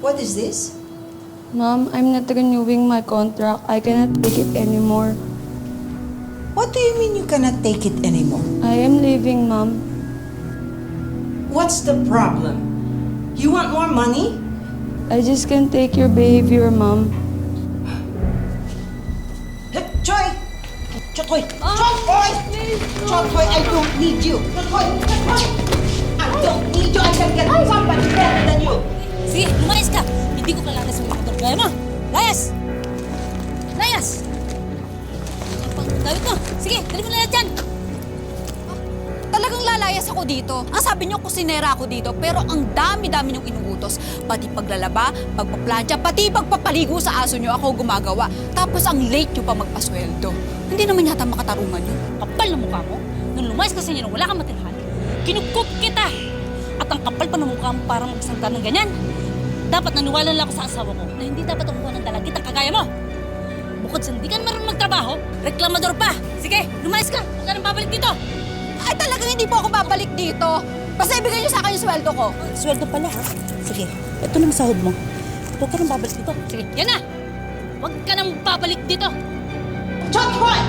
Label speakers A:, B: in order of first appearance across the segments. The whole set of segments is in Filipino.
A: What is this?
B: Mom, I'm not renewing my contract. I cannot take it anymore.
A: What do you mean you cannot take it anymore?
B: I am leaving, Mom.
A: What's the problem? You want more money?
B: I just can't take your behavior, Mom.
A: Hey, Choy! Choy! Choy! Choy, I don't need you! Choy! I don't need you! I can get somebody better than you!
C: Sige, lumayas ka! Hindi ko kailangan sa mga gaya mo! Layas! Layas! Gawin mo! Sige, dali mo na lahat dyan!
D: Talagang lalayas ako dito. Ang sabi niyo, kusinera ako dito, pero ang dami-dami niyong inuutos. Pati paglalaba, pagpaplantya, pati pagpapaligo sa aso niyo ako gumagawa. Tapos ang late niyo pa magpasweldo. Hindi naman yata makatarungan yun.
C: Kapal na mukha mo. Nung lumayas kasi niya nung wala kang matirhan, kinukop kita! At ang kapal pa ng mukha mo para magsangka ng ganyan. Dapat naniwala lang ako sa asawa ko na hindi dapat umuha ng dalagit ang kagaya mo. Bukod sa hindi ka marunong magtrabaho, reklamador pa. Sige, lumayas ka. Huwag ka nang babalik dito.
D: Ay, talagang hindi po ako babalik dito. Basta ibigay niyo sa akin yung sweldo ko.
C: Sweldo pala, ha? Sige, ito na ang sahod mo. Huwag ka nang babalik dito. Sige, yan na! Huwag ka nang babalik dito.
A: Choy!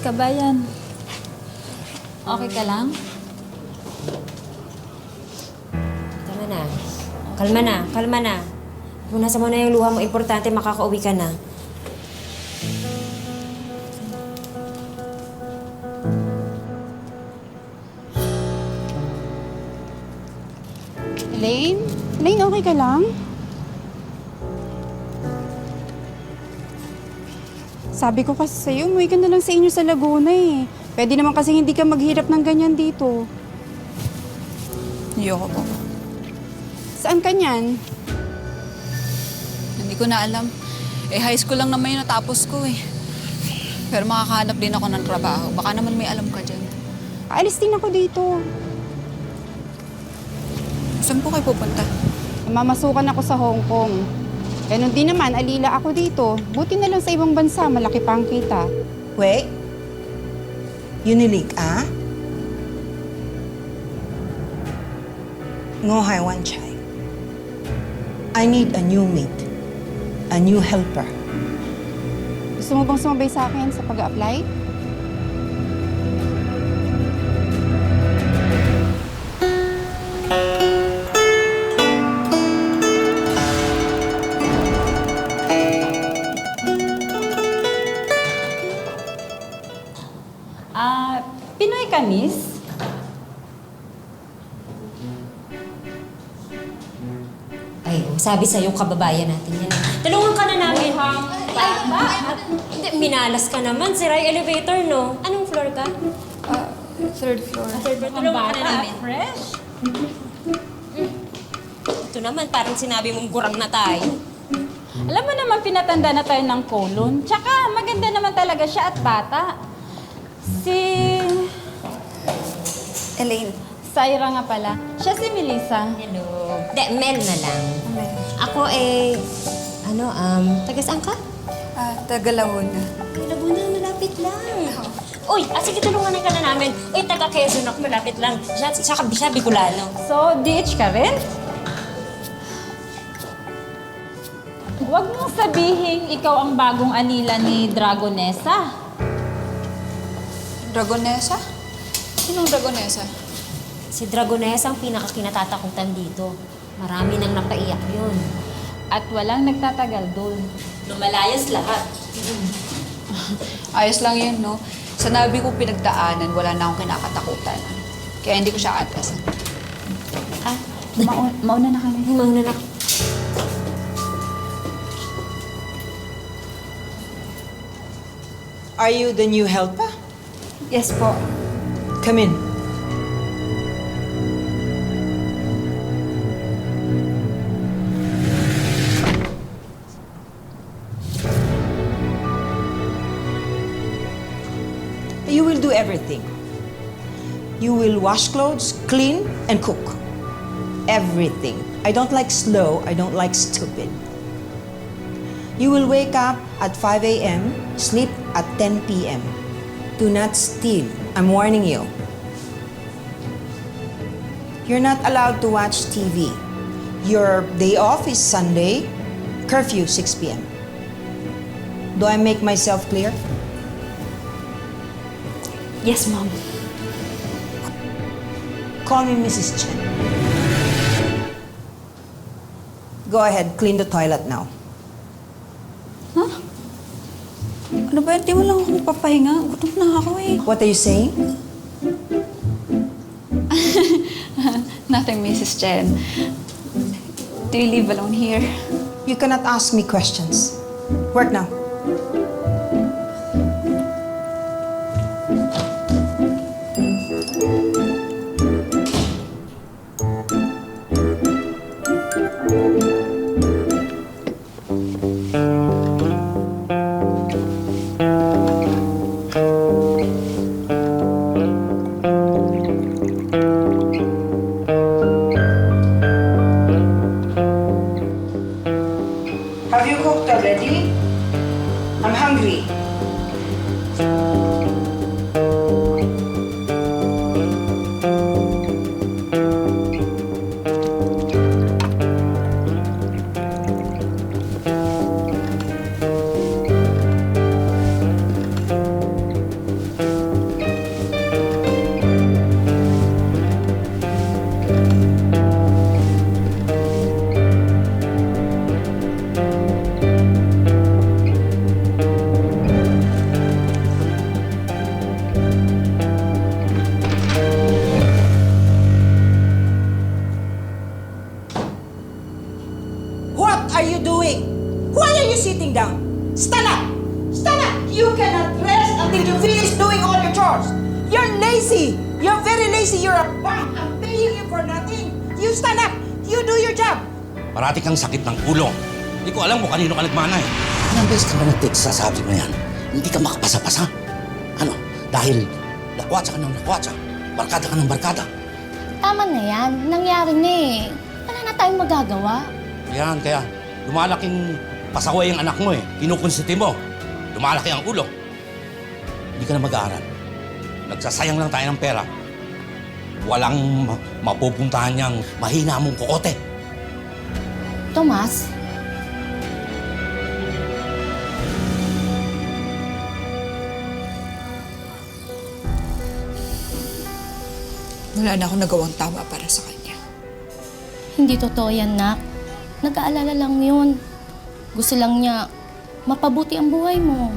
D: Kabayan, okay ka lang?
E: Tama na. Kalma na, kalma na. Punasan mo na yung luha mo. Importante, makakauwi ka na.
F: Elaine? Elaine, okay ka lang? Sabi ko kasi sa'yo, umuwi ka na lang sa inyo sa Laguna eh. Pwede naman kasi hindi ka maghirap ng ganyan dito.
D: Ayoko po.
F: Saan ka niyan?
D: Hindi ko na alam. High school lang naman yung natapos ko eh. Pero makakahanap din ako ng trabaho. Baka naman may alam ka dyan.
F: Aalis din ako dito.
D: Saan po kayo pupunta?
F: Mamasukan ako sa Hong Kong. Ganon din naman, alila ako dito. Buti na lang sa ibang bansa, malaki pa ang kita.
A: Wait. Unileak, ah? Ngo hai wan chai. I need a new mate. A new helper.
F: Gusto mo bang sumabay sa akin sa pag-a-apply?
G: Pinoy ka, miss?
E: Ay, sabi sa'yo, kababayan natin yan. Tulungan ka na namin. Ay, hindi, minalas ka naman. Sira yung elevator, no? Anong floor ka?
D: Third floor.
E: Third floor. Tulungan ka na namin.
G: Fresh?
E: Ito naman, parang sinabi mong gurang na tayo.
G: Alam mo naman, pinatanda na tayo ng colon. Tsaka, maganda naman talaga siya at bata. Si...
D: Elaine.
G: Syra nga pala. Siya si Melissa.
E: Hello. De, Mel na lang. Ako taga saan ka?
D: Taga Laguna.
E: Kay Laguna, malapit lang. Uy, sige, tulungan ka na namin. Uy, taga Quezon ako, malapit lang. Siya Bicolano.
G: So, DH ka rin? Huwag mong sabihin ikaw ang bagong anila ni Dragonesa.
D: Dragonesa? Sinong Dragonesa?
E: Si Dragonesa ang pinakakinatatakutan dito. Marami nang napaiyak yun.
G: At walang nagtatagal doon.
E: Lumalayas lahat.
D: Ayos lang yun, no? Sa nabi ko pinagdaanan, wala na akong kinakatakutan. Kaya hindi ko siya atrasan.
G: Mauna na kami.
E: Mauna na.
A: Are you the new helper?
F: Yes po.
A: Come in. You will do everything. You will wash clothes, clean, and cook. Everything. I don't like slow. I don't like stupid. You will wake up at 5 a.m., sleep at 10 p.m. Do not steal. I'm warning you. You're not allowed to watch TV. Your day off is Sunday, curfew 6 p.m. Do I make myself clear?
D: Yes, Mom.
A: Call me Mrs. Chen. Go ahead, clean the toilet now.
D: Ano ba? Di mo lang ako papahinga. Gutom na ako eh.
A: What are you saying?
D: Nothing, Mrs. Chen. Do you live alone here?
A: You cannot ask me questions. Work now. Have you cooked already? I'm hungry. What are you doing? Why are you sitting down? Stand up! Stand up! You cannot rest until you finish doing all your chores. You're lazy. You're very lazy. You're a bum. I'm paying you for nothing. You stand up. You do your job.
H: Parati kang sakit ng ulo. Hindi ko alam kung kanino ka nagmana eh. Ilang beses ka ba nag-text sa subject na yan? Hindi ka makapasa-pasa. Ano? Dahil lakwatsa ka ng lakwatsa. Barkada ka ng barkada.
I: Tama na yan. Nangyari na eh. Wala na tayong magagawa.
H: Yan, kaya lumalaking pasaway ang anak mo eh. Kinukonsiti mo. Lumalaki ang ulo. Hindi ka na mag-aaral. Nagsasayang lang tayo ng pera. Walang mapupuntahan niyang mahina mong kokote.
I: Tomas,
D: Wala na akong nagawang tama para sa kanya.
I: hindi totoo yan, Nak. Nag-aalala lang yun. Gusto lang niya mapabuti ang buhay mo.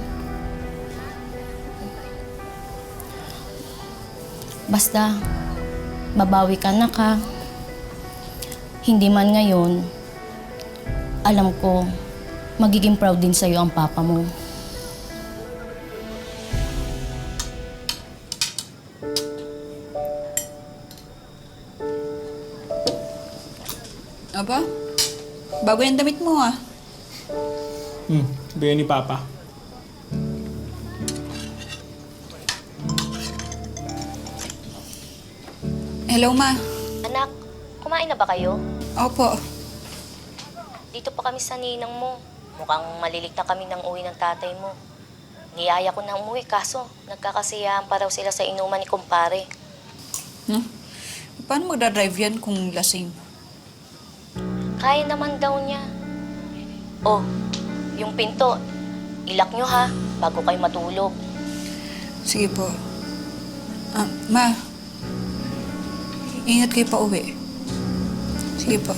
I: Basta, babawi ka na ka. Hindi man ngayon, alam ko, magiging proud din sa'yo ang papa mo.
D: Aba, bago yung damit mo ah.
J: Bigay ni Papa.
D: Hello, Ma.
I: Anak, kumain na ba kayo?
D: Opo.
I: Dito pa kami sa ninang mo. Mukhang malilig na kami ng uwi ng tatay mo. Niyaya ko na umuwi kaso nagkakasiyahan pa raw sila sa inuman ni kumpare.
D: Paano magdadrive yan kung lasing?
I: Kaya naman daw niya. Oh, yung pinto, ilak nyo ha, bago kayo matulog.
D: Sige po. Ma, ingat kayo pa uwi. Sige po.